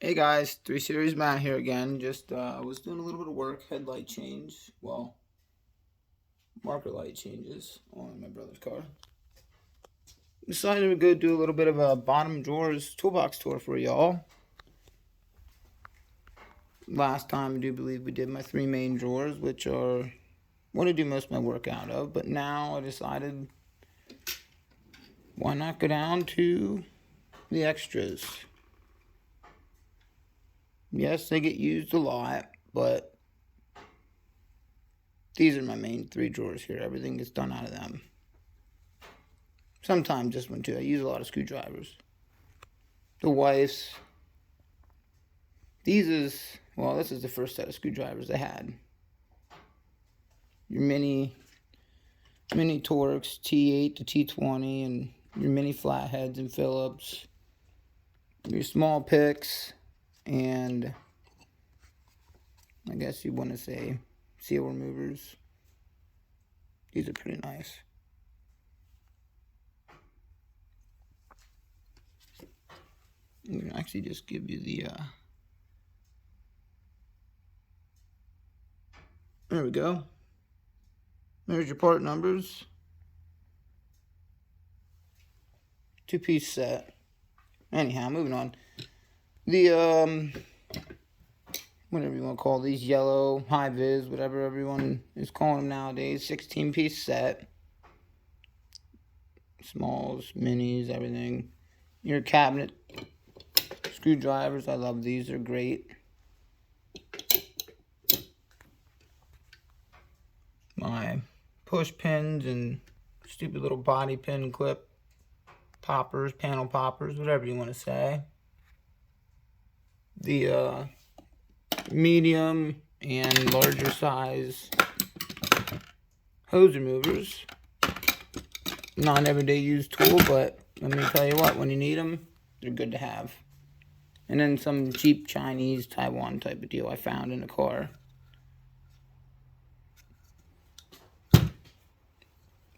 Hey guys, 3 Series Matt here again. Just was doing a little bit of work, headlight change, well, marker light changes on my brother's car. Decided to go do a little bit of a bottom drawers toolbox tour for y'all. Last time I do believe we did my 3 main drawers, which are what I do most of my work out of, but now I decided why not go down to the extras. Yes, they get used a lot, but these are my main 3 drawers here. Everything gets done out of them. Sometimes this one too. I use a lot of screwdrivers. The wife's. This is the first set of screwdrivers I had. Your mini Torx T8 to T20 and your mini flatheads and Phillips. Your small picks and I guess you want to say seal removers. These are pretty nice. I'm going to actually just give you the there we go. There's your part numbers. 2-piece set. Anyhow, moving on. The whatever you want to call these, yellow, high vis, whatever everyone is calling them nowadays, 16-piece set. Smalls, minis, everything. Your cabinet screwdrivers, I love these, they're great. My push pins and stupid little body pin clip poppers, panel poppers, whatever you want to say. The medium and larger size hose removers. Not an everyday use tool, but let me tell you what, when you need them, they're good to have. And then some cheap Chinese, Taiwan type of deal I found in the car.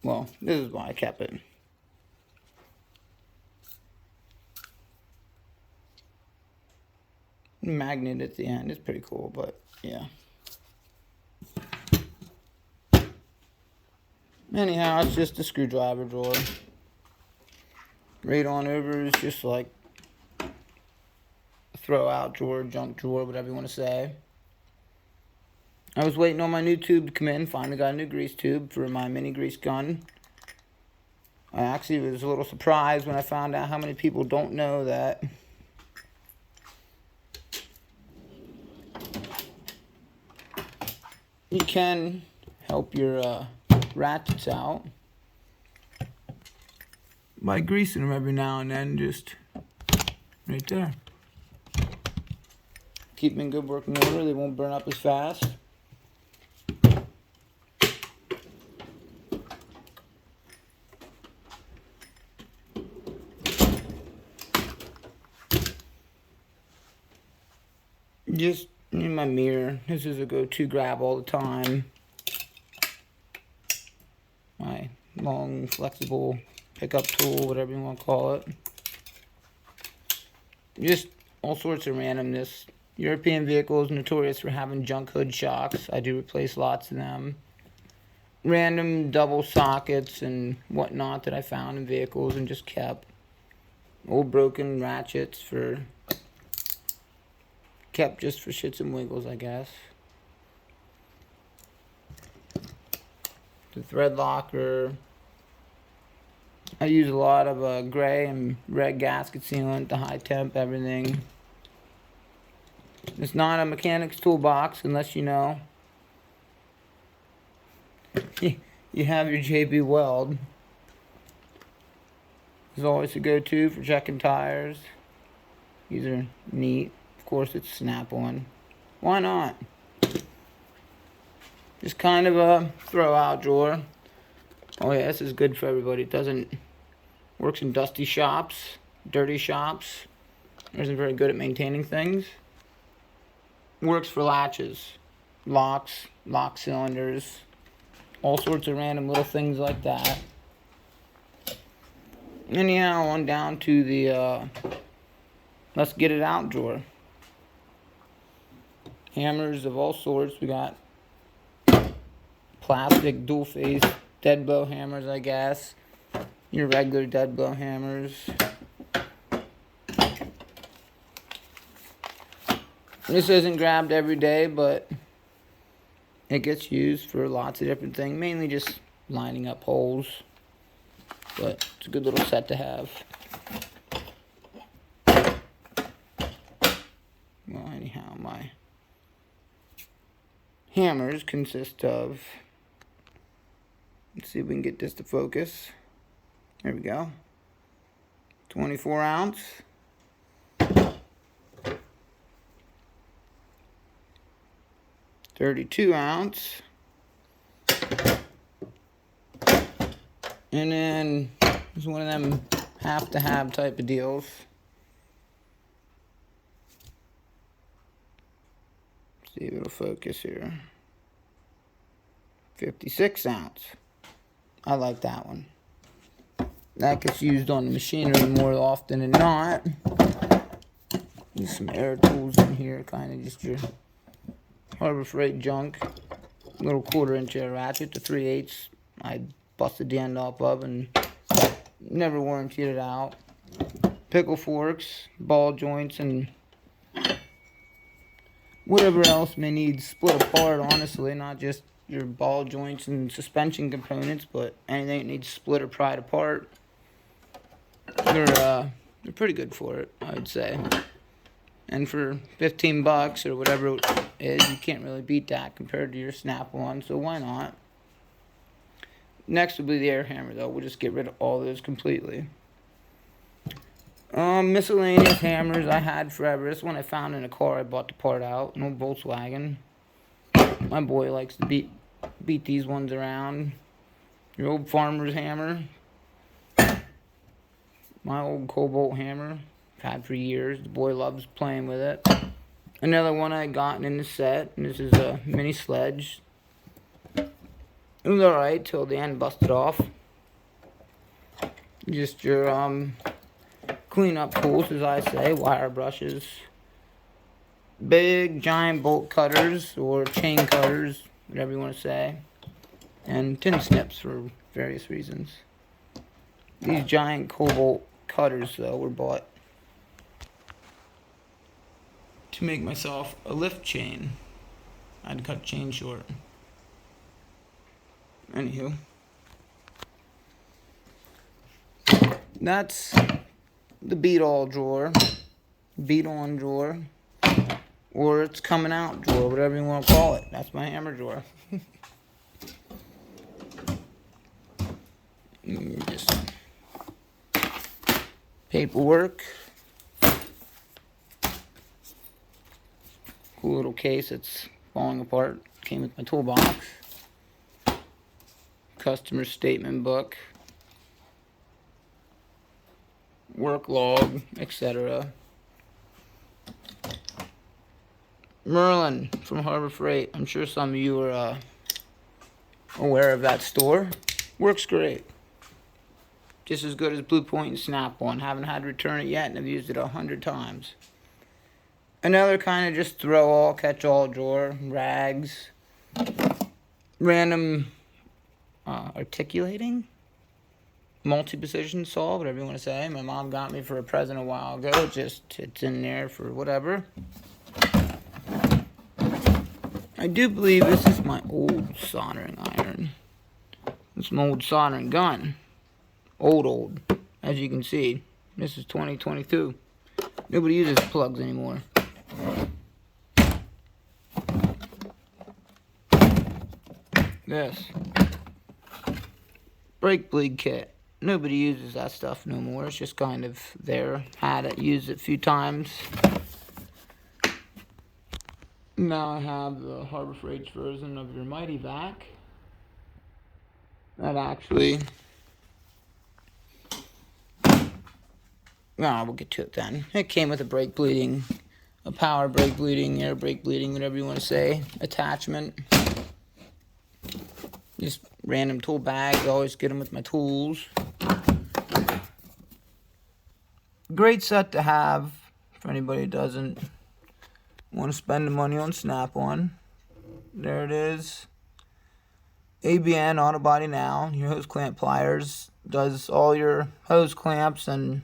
Well, this is why I kept it. Magnet at the end is pretty cool, but yeah. Anyhow, it's just a screwdriver drawer. Right on over is just like a throw out drawer, junk drawer, whatever you want to say. I was waiting on my new tube to come in. Finally got a new grease tube for my mini grease gun. I actually was a little surprised when I found out how many people don't know that you can help your ratchets out by greasing them every now and then, just right there. Keep them in good working order, they won't burn up as fast. Just in my mirror, this is a go-to grab all the time. My long, flexible pickup tool, whatever you want to call it. Just all sorts of randomness. European vehicles notorious for having junk hood shocks. I do replace lots of them. Random double sockets and whatnot that I found in vehicles and just kept. Old broken ratchets kept just for shits and wiggles, I guess. The thread locker. I use a lot of gray and red gasket sealant, the high temp, everything. It's not a mechanic's toolbox unless you know. You have your JB Weld. It's always a go-to for checking tires. These are neat. Of course, it's Snap-on. Why not? Just kind of a throw-out drawer. Oh yeah, this is good for everybody. It doesn't works in dusty shops, dirty shops. Isn't very good at maintaining things. Works for latches, locks, lock cylinders, all sorts of random little things like that. Anyhow, on down to the let's get it out drawer. hammers of all sorts. We got plastic dual face dead blow hammers, I guess. Your regular dead blow hammers. This isn't grabbed every day, but it gets used for lots of different things. Mainly just lining up holes. But it's a good little set to have. Well, anyhow, my hammers consist of, let's see if we can get this to focus. There we go. 24 ounce. 32 ounce. And then it's one of them have to have type of deals. See if it'll focus here. 56 ounce. I like that one. That gets used on the machinery more often than not. There's some air tools in here, kind of just your Harbor Freight junk. Little 1/4-inch air ratchet to 3/8. I busted the end off of and never warrantied it out. Pickle forks, ball joints, and whatever else may need split apart, honestly. Not just your ball joints and suspension components, but anything that needs split or pried apart. They're pretty good for it, I would say. And for 15 bucks or whatever it is, you can't really beat that compared to your Snap-on, so why not? Next will be the air hammer, though. We'll just get rid of all those completely. Miscellaneous hammers I had forever. This one I found in a car. I bought the part out. An old Volkswagen. My boy likes to beat these ones around. Your old farmer's hammer. My old Cobalt hammer. I've had for years. The boy loves playing with it. Another one I gotten in the set. And this is a mini sledge. It was alright till the end busted off. Just your cleanup tools, as I say, wire brushes, big giant bolt cutters or chain cutters, whatever you want to say, and tin snips for various reasons. These giant Cobalt cutters, though, were bought to make myself a lift chain. I had to cut chain short. Anywho, that's the beat-all drawer, beat-on drawer, or it's coming out drawer, whatever you want to call it. That's my hammer drawer. Just paperwork. Cool little case that's falling apart. Came with my toolbox. Customer statement book, work log, etc. Merlin from Harbor Freight. I'm sure some of you are aware of that store. Works great. Just as good as Blue Point and Snap-on. Haven't had to return it yet and I've used it 100 times. Another kind of just throw-all, catch-all drawer. Rags. Random articulating, multi-position saw, whatever you want to say. My mom got me for a present a while ago. It's in there for whatever. I do believe this is my old soldering iron. This is my old soldering gun. Old. As you can see, this is 2022. Nobody uses plugs anymore. This. Brake bleed kit. Nobody uses that stuff no more. It's just kind of there. Had it, used it a few times. Now I have the Harbor Freight's version of your Mighty Vac. That actually... Well, we'll get to it then. It came with a brake bleeding, a power brake bleeding, air brake bleeding, whatever you want to say, attachment. Just random tool bags. I always get them with my tools. Great set to have for anybody who doesn't Want to spend the money on Snap-on. There it is. ABN Auto Body Now, your hose clamp pliers. Does all your hose clamps and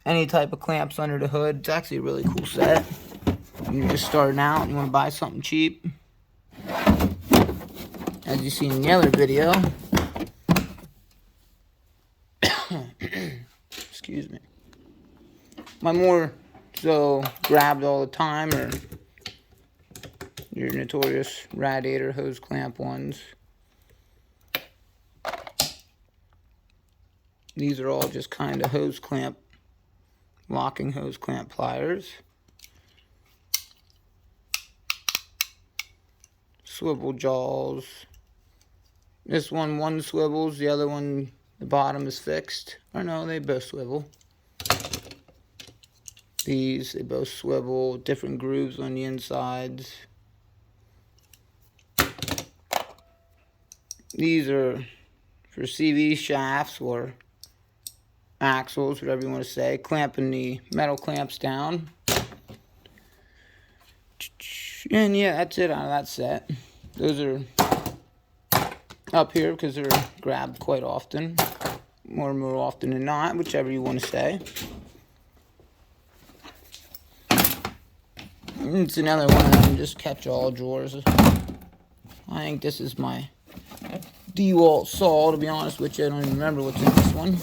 any type of clamps under the hood. It's actually a really cool set. When you're just starting out and you want to buy something cheap. As you seen in the other video. Excuse me. My more so grabbed all the time are your notorious radiator hose clamp ones. These are all just kind of hose clamp, locking hose clamp pliers. Swivel jaws. This one swivels, the other one, the bottom is fixed. Or no, they both swivel. These, they both swivel, different grooves on the insides. These are for CV shafts or axles, whatever you want to say, clamping the metal clamps down. And yeah, that's it out of that set. Those are up here because they're grabbed quite often, more often than not, whichever you want to say. It's another one of them just catch-all drawers. I think this is my DeWalt saw, to be honest with you. I don't even remember what's in this one.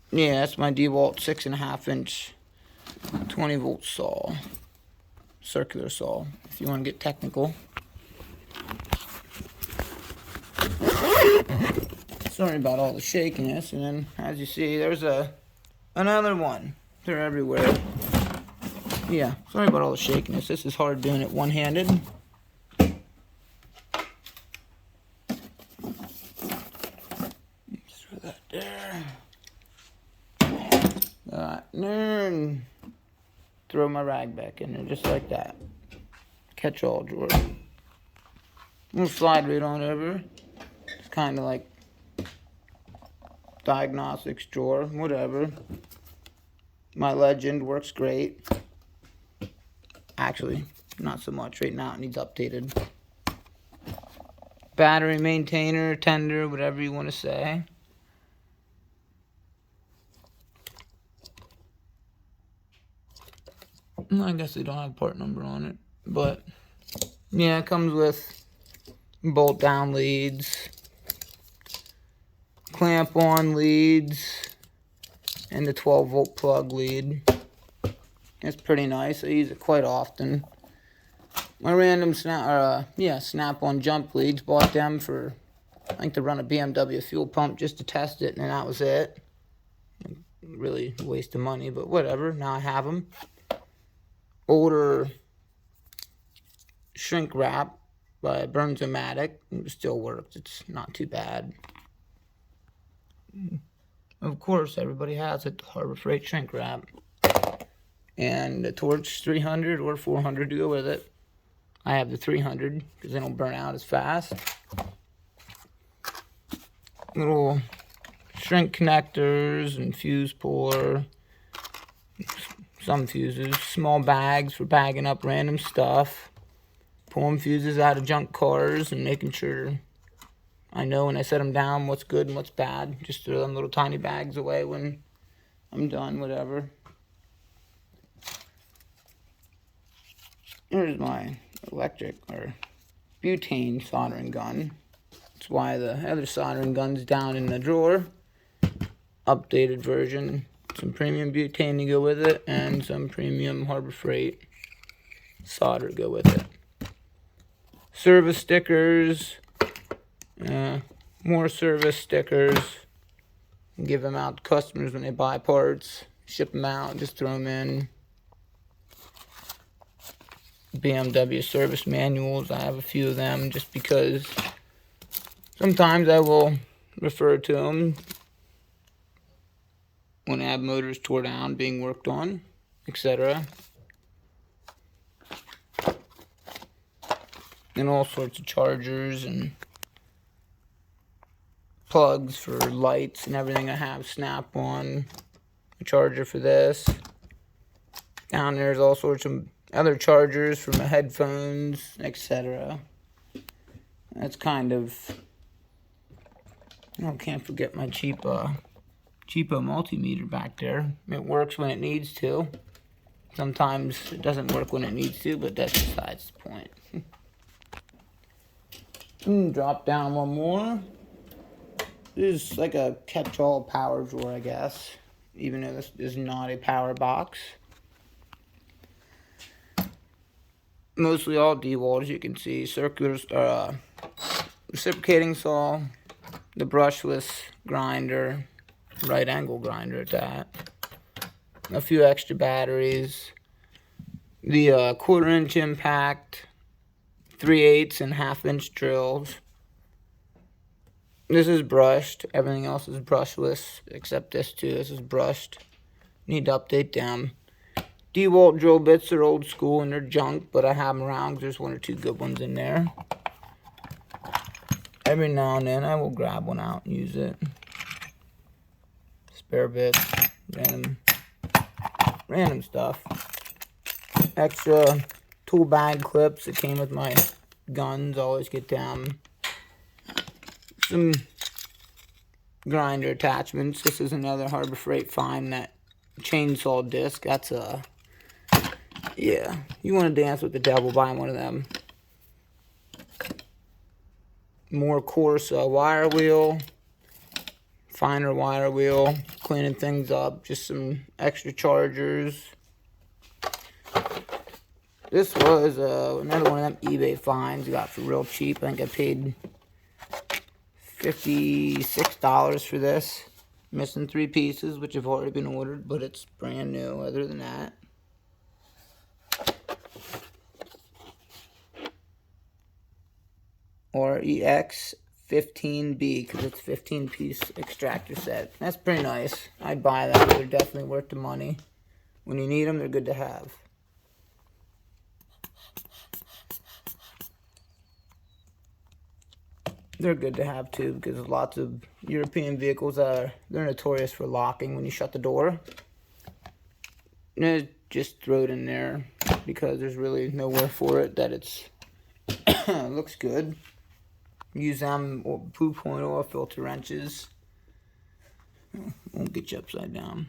Yeah, that's my DeWalt 6.5 inch 20 volt saw. Circular saw, if you want to get technical. Sorry about all the shakiness. And then, as you see, there's another one. They're everywhere. Yeah, sorry about all the shakiness. This is hard doing it one-handed. Throw that there. And throw my rag back in there just like that. Catch-all drawer. We'll slide right on over. It's kind of like diagnostics drawer, whatever. My Legend works great. Actually, not so much. Right now it needs updated. Battery maintainer, tender, whatever you want to say. I guess they don't have a part number on it. But, yeah, it comes with bolt down leads, clamp on leads, and the 12 volt plug lead. It's pretty nice. I use it quite often. My random Snap-on jump leads, bought them for, I think, to run a BMW fuel pump just to test it, and that was it. Really a waste of money, but whatever. Now I have them. Older shrink wrap by Bernzomatic. It still works. It's not too bad. Of course, everybody has it. Harbor Freight shrink wrap. And the Torch 300 or 400 to go with it. I have the 300 because they don't burn out as fast. Little shrink connectors and fuse puller. Some fuses. Small bags for bagging up random stuff. Pulling fuses out of junk cars and making sure I know when I set them down what's good and what's bad. Just throw them little tiny bags away when I'm done, whatever. Here's my electric or butane soldering gun. That's why the other soldering gun's down in the drawer. Updated version. Some premium butane to go with it, and some premium Harbor Freight solder to go with it. Service stickers. More service stickers. Give them out to customers when they buy parts. Ship them out, just throw them in. BMW service manuals. I have a few of them just because sometimes I will refer to them when I have motors tore down, being worked on, etc. And all sorts of chargers and plugs for lights and everything I have. Snap-on, a charger for this. Down there's all sorts of other chargers for my headphones, etc. That's kind of... I can't forget my cheapo multimeter back there. It works when it needs to. Sometimes it doesn't work when it needs to, but that's besides the point. Drop down one more. This is like a catch-all power drawer, I guess, even though this is not a power box. Mostly all DeWalt, as you can see. Circular, reciprocating saw, the brushless grinder, right angle grinder at that. A few extra batteries. The 1/4 inch impact, 3/8 and 1/2 inch drills. This is brushed. Everything else is brushless except this too. This is brushed. Need to update them. DeWalt drill bits are old school and they're junk, but I have them around because there's 1 or 2 good ones in there. Every now and then I will grab one out and use it. Spare bits, random stuff. Extra tool bag clips that came with my guns, always get them. Some grinder attachments. This is another Harbor Freight find, that chainsaw disc. That's a... yeah, you want to dance with the devil, buy one of them. More coarse wire wheel, finer wire wheel, cleaning things up, just some extra chargers. This was another one of them eBay finds I got for real cheap. I think I paid $56 for this. Missing 3 pieces, which have already been ordered, but it's brand new other than that. REX 15B, because it's 15-piece extractor set. That's pretty nice. I'd buy that. They're definitely worth the money. When you need them, they're good to have. They're good to have too, because lots of European vehicles they're notorious for locking when you shut the door. And just throw it in there because there's really nowhere for it that it's looks good. Use them or 2.0 filter wrenches. Won't get you upside down.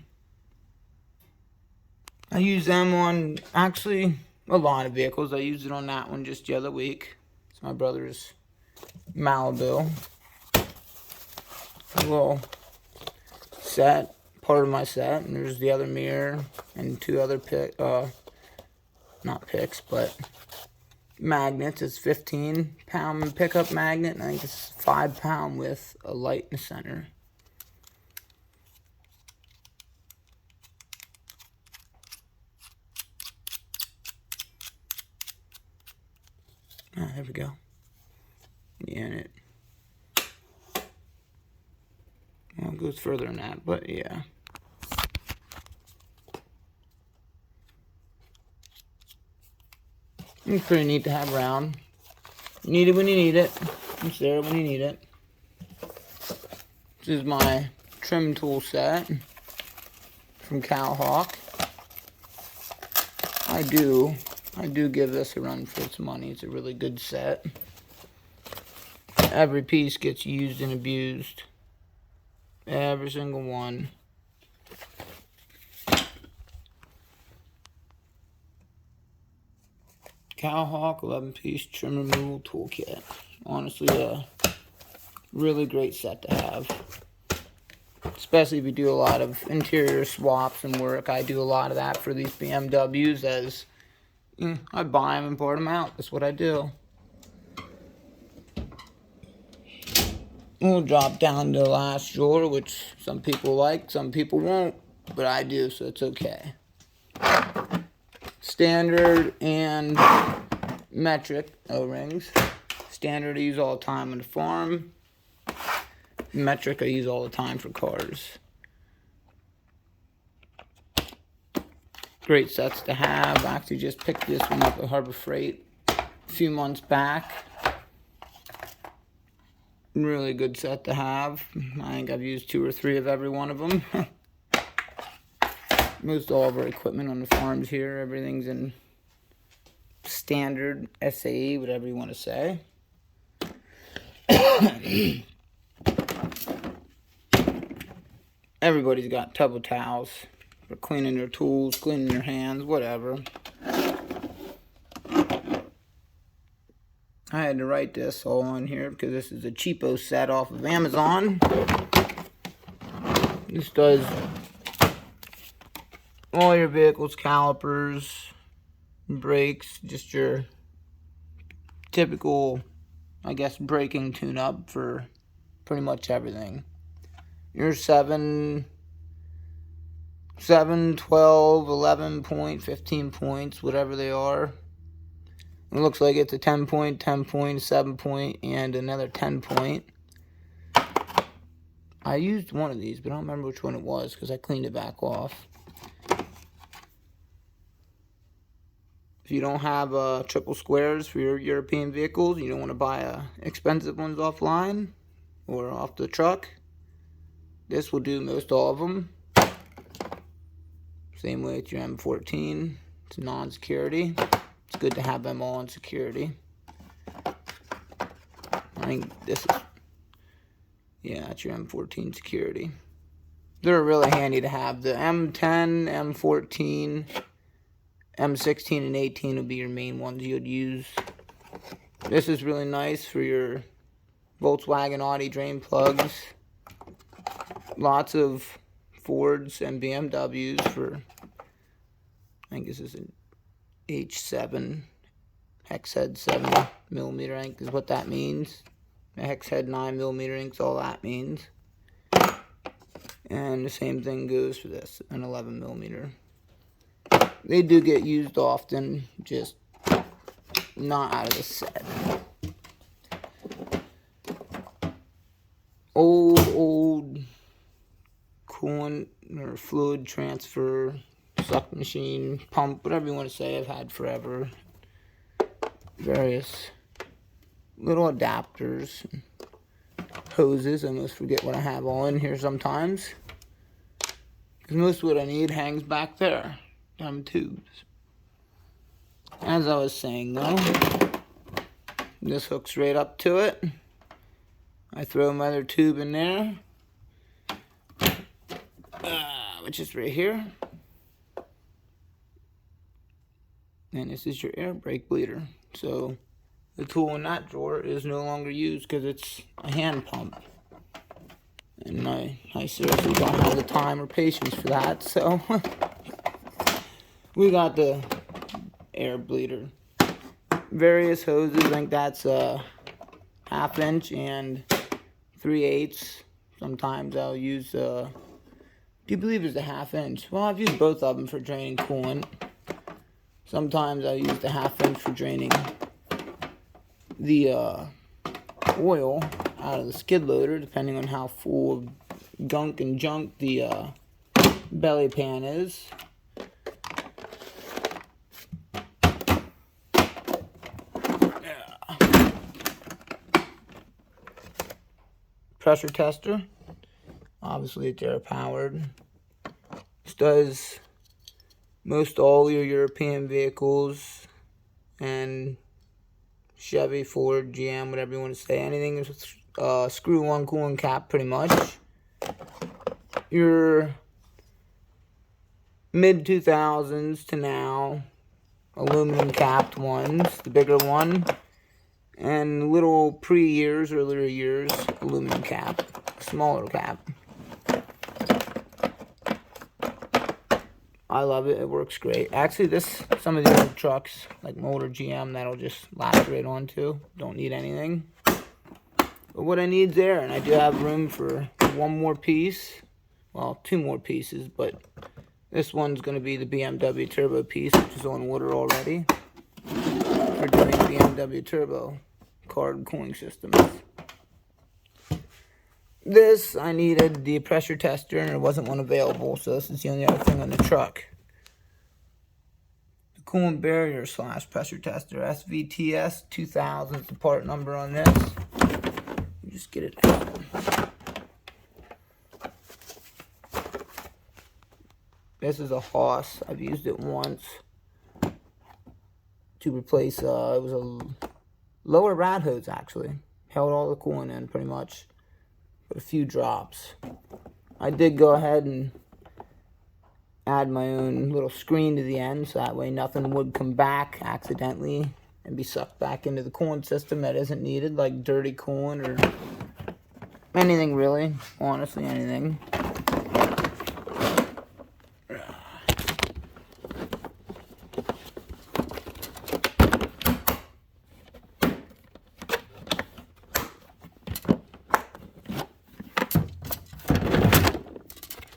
I use them on actually a lot of vehicles. I used it on that one just the other week. It's my brother's Malibu. A little set, part of my set, and there's the other mirror and 2 other not picks, but magnets. It's 15-pound pickup magnet, and I think it's 5-pound with a light in the center. There we go. Yeah, and it goes further than that, but yeah. It's pretty neat to have around. You need it when you need it. It's there when you need it. This is my trim tool set from Cowhawk. I do give this a run for its money. It's a really good set. Every piece gets used and abused. Every single one. Cowhawk 11-piece trim removal toolkit. Honestly, a really great set to have. Especially if you do a lot of interior swaps and work. I do a lot of that for these BMWs, as I buy them and board them out. That's what I do. We'll drop down to the last drawer, which some people like, some people won't, but I do, so it's okay. Standard and metric O-rings. Standard I use all the time on the farm. Metric I use all the time for cars. Great sets to have. I actually just picked this one up at Harbor Freight a few months back. Really good set to have. I think I've used 2 or 3 of every one of them. Most all of our equipment on the farms here, everything's in standard SAE, whatever you want to say. Everybody's got tub of towels for cleaning their tools, cleaning their hands, whatever. I had to write this all on here because this is a cheapo set off of Amazon. This does all your vehicle's calipers, brakes, just your typical, I guess, braking tune-up for pretty much everything. Your 7, 12, 11 point, 15 points, whatever they are. It looks like it's a 10 point, 10 point, 7 point, and another 10 point. I used one of these, but I don't remember which one it was because I cleaned it back off. If you don't have triple squares for your European vehicles, you don't want to buy expensive ones offline or off the truck, this will do most all of them. Same way with your M14. It's non-security. It's good to have them all in security. I think this is, yeah, that's your M14 security. They're really handy to have. The M10, M14, M16, and 18 would be your main ones you'd use. This is really nice for your Volkswagen Audi drain plugs. Lots of Fords and BMWs for, I think this is an H7, hex head 7mm, I think is what that means. A hex head 9mm ink's all that means. And the same thing goes for this, an 11mm. They do get used often, just not out of the set. Old coolant or fluid transfer, suck machine, pump, whatever you want to say, I've had forever. Various little adapters, hoses. I almost forget what I have all in here sometimes, because most of what I need hangs back there, down tubes. As I was saying though, this hooks right up to it. I throw my other tube in there, which is right here. And this is your air brake bleeder. So the tool in that drawer is no longer used because it's a hand pump. And I seriously don't have the time or patience for that, so we got the air bleeder. Various hoses, I think that's a 1/2 inch and 3/8. Sometimes I'll use, do you believe it's a 1/2 inch? Well, I've used both of them for draining coolant. Sometimes I'll use the 1/2 inch for draining the oil out of the skid loader, depending on how full of gunk and junk the belly pan is. Pressure tester. Obviously it's air powered. This does most all your European vehicles and Chevy, Ford, GM, whatever you want to say. Anything with screw-on coolant cap, pretty much. Your mid-2000s to now aluminum capped ones, the bigger one. And little pre-years, earlier years, aluminum cap, smaller cap. I love it. It works great. Actually, some of the old trucks, like my older GM, that'll just latch right onto. Don't need anything. But what I need there, and I do have room for one more piece. Well, 2 more pieces, but this one's going to be the BMW Turbo piece, which is on order already. For doing BMW Turbo carb cooling systems. This, I needed the pressure tester, and there wasn't one available, so this is the only other thing on the truck. The coolant barrier / pressure tester, SVTS 2000 is the part number on this. Just get it out. This is a Haas. I've used it once to replace, it was a lower rad hose actually. Held all the coolant in pretty much, but a few drops. I did go ahead and add my own little screen to the end so that way nothing would come back accidentally and be sucked back into the coolant system that isn't needed, like dirty coolant or anything really, honestly anything.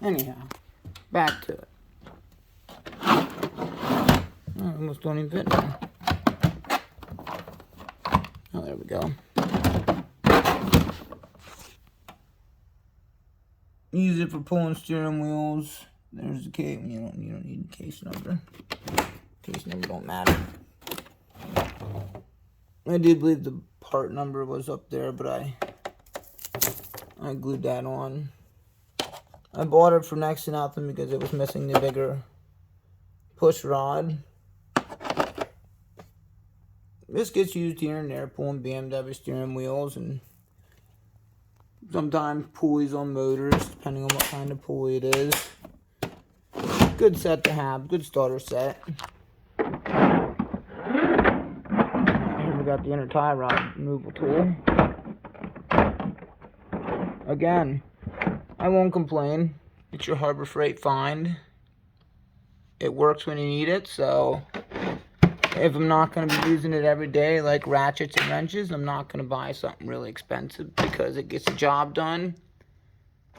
Anyhow, back to it. Oh, almost don't even fit now. Oh, there we go. Use it for pulling steering wheels. There's the case. You don't need the case number. Case number don't matter. I did believe the part number was up there, but I glued that on. I bought it for next to nothing because it was missing the bigger push rod. This gets used here and there, pulling BMW steering wheels and sometimes pulleys on motors, depending on what kind of pulley it is. Good set to have, good starter set. Here we got the inner tie rod removal tool. Again, I won't complain. It's your Harbor Freight find. It works when you need it, so if I'm not going to be using it every day like ratchets and wrenches, I'm not going to buy something really expensive because it gets the job done.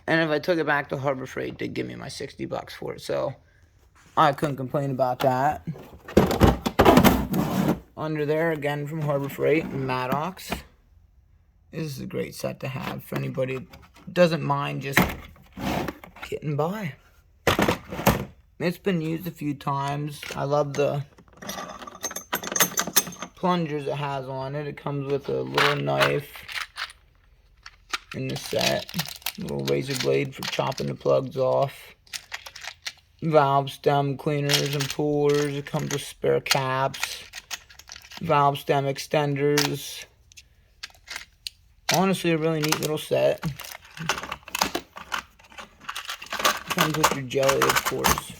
And if I took it back to Harbor Freight, they'd give me my 60 bucks for it, so I couldn't complain about that. Under there, again from Harbor Freight and Maddox. This is a great set to have for anybody who doesn't mind just getting by. It's been used a few times. I love the plungers it has on it. It comes with a little knife in the set. A little razor blade for chopping the plugs off. Valve stem cleaners and pullers. It comes with spare caps. Valve stem extenders. Honestly, a really neat little set. Comes with your jelly, of course.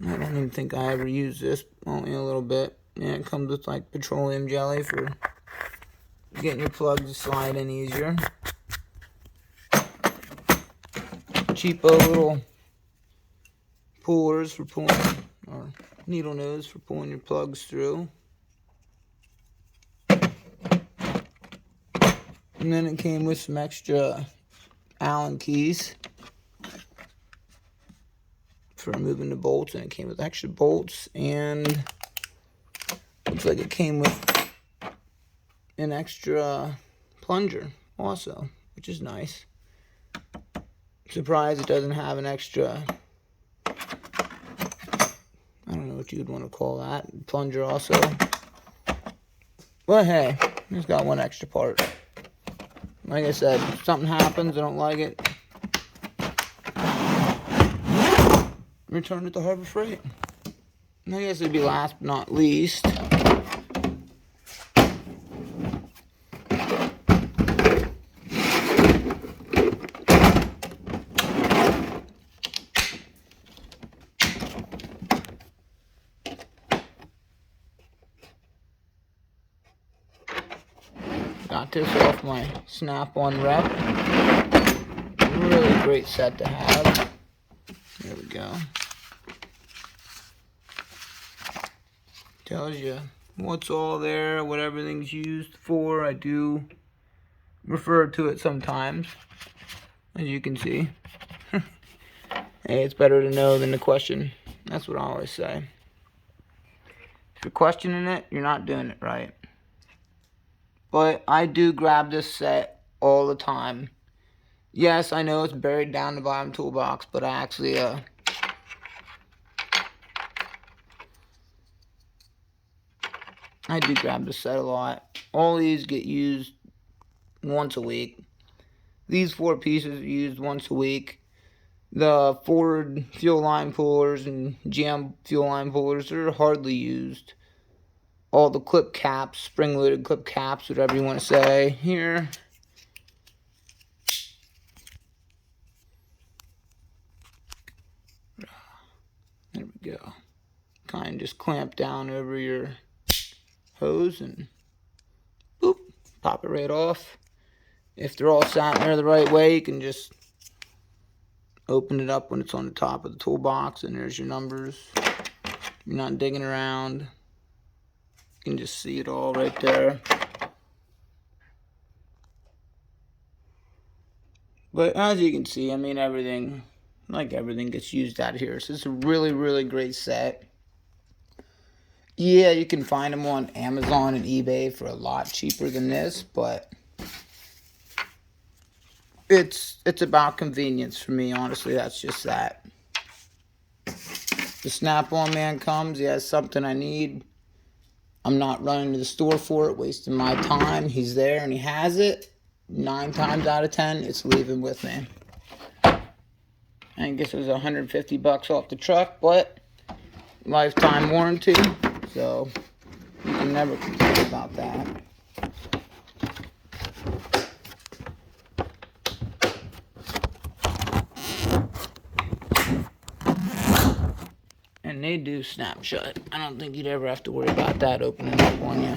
I don't even think I ever used this, only a little bit. Yeah, it comes with like petroleum jelly for getting your plugs to slide in easier. Cheapo little pullers for pulling, or needle nose for pulling your plugs through. And then it came with some extra Allen keys for removing the bolts, and it came with extra bolts, and looks like it came with an extra plunger also, which is nice. Surprised it doesn't have an extra, I don't know what you would want to call that, plunger also. But hey, it's got one extra part. Like I said, if something happens, I don't like it, return it to Harbor Freight. I guess it'd be last but not least. Got this off my Snap-on rep. Really great set to have. There we go. Tells you what's all there, what everything's used for. I do refer to it sometimes, as you can see. Hey, it's better to know than to question. That's what I always say. If you're questioning it, you're not doing it right. But I do grab this set all the time. Yes, I know it's buried down the bottom toolbox, but I actually I do grab the set a lot. All these get used once a week. These 4 pieces are used once a week. The Ford fuel line pullers and GM fuel line pullers are hardly used. All the clip caps, spring-loaded clip caps, whatever you want to say, here. There we go. Kind of just clamp down over your hose and boop, pop it right off. If they're all sat there the right way, you can just open it up when it's on the top of the toolbox, and there's your numbers. You're not digging around. You can just see it all right there. But as you can see, I mean, everything gets used out here. So it's a really, really great set. Yeah, you can find them on Amazon and eBay for a lot cheaper than this, but it's about convenience for me, honestly. That's just that. The Snap-on man comes, he has something I need. I'm not running to the store for it, wasting my time. He's there and he has it. 9 times out of 10, it's leaving with me. I guess it was $150 off the truck, but lifetime warranty, so you can never complain about that. And they do snap shut. I don't think you'd ever have to worry about that opening up on you.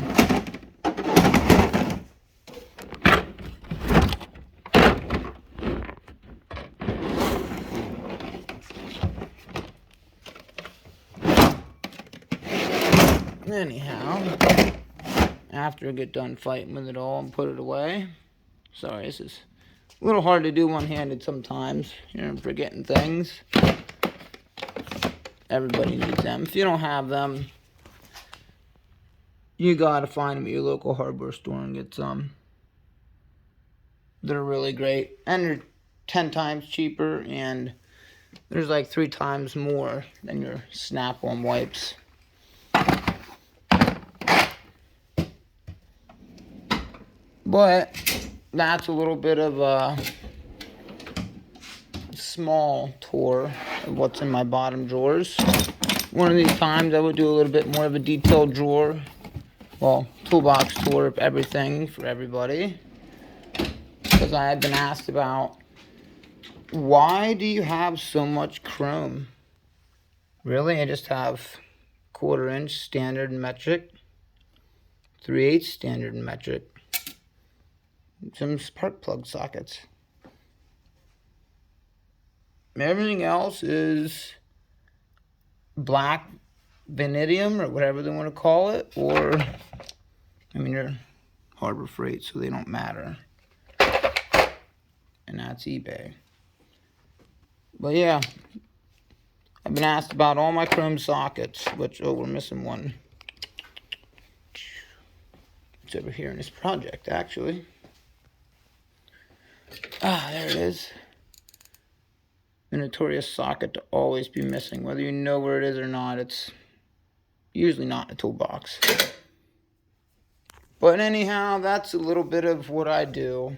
Anyhow, after I get done fighting with it all and put it away. Sorry, this is a little hard to do one-handed sometimes. You're forgetting things. Everybody needs them. If you don't have them, you gotta find them at your local hardware store and get some. They're really great. And they're 10 times cheaper, and there's like 3 times more than your Snap-on wipes. But that's a little bit of a small tour of what's in my bottom drawers. One of these times I would do a little bit more of a detailed drawer, well, toolbox tour of everything for everybody. Because I had been asked about, why do you have so much chrome? Really? I just have 1/4 inch standard and metric, 3/8 standard and metric, some spark plug sockets. Everything else is black vanadium or whatever they want to call it, or, I mean, they're Harbor Freight, so they don't matter. And that's eBay. But yeah, I've been asked about all my chrome sockets, which, oh, we're missing one. It's over here in this project, actually. Ah, there it is. The notorious socket to always be missing. Whether you know where it is or not, it's usually not in a toolbox. But anyhow, that's a little bit of what I do.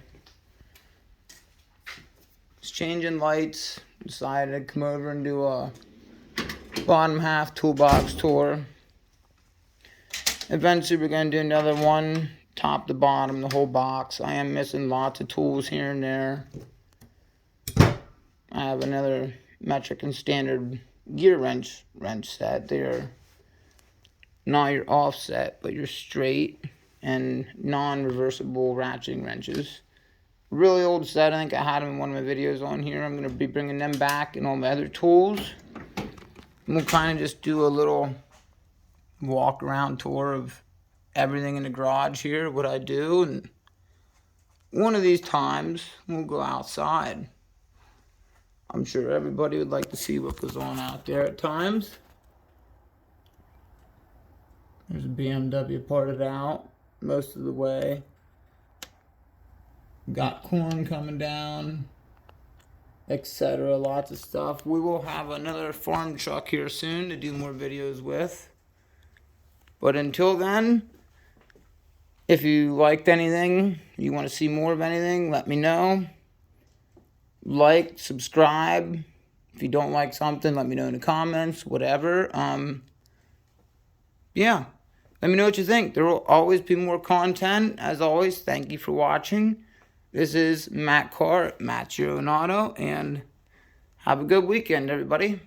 Just changing lights. Decided to come over and do a bottom half toolbox tour. Eventually we're going to do another one, top to bottom, the whole box. I am missing lots of tools here and there. I have another metric and standard gear wrench set. They're not your offset, but your straight and non-reversible ratcheting wrenches. Really old set. I think I had them in one of my videos on here. I'm going to be bringing them back and all my other tools. And we'll kind of just do a little walk around tour of everything in the garage here, what I do. And one of these times, we'll go outside. I'm sure everybody would like to see what goes on out there at times. There's a BMW parted out most of the way. Got corn coming down, etc. Lots of stuff. We will have another farm truck here soon to do more videos with. But until then, If you liked anything, you want to see more of anything, let me know. Like, subscribe. If you don't like something, let me know in the comments, whatever. Yeah, let me know what you think. There will always be more content. As always, thank you for watching. This is Matt Carr, Matt Gironato, and have a good weekend, everybody.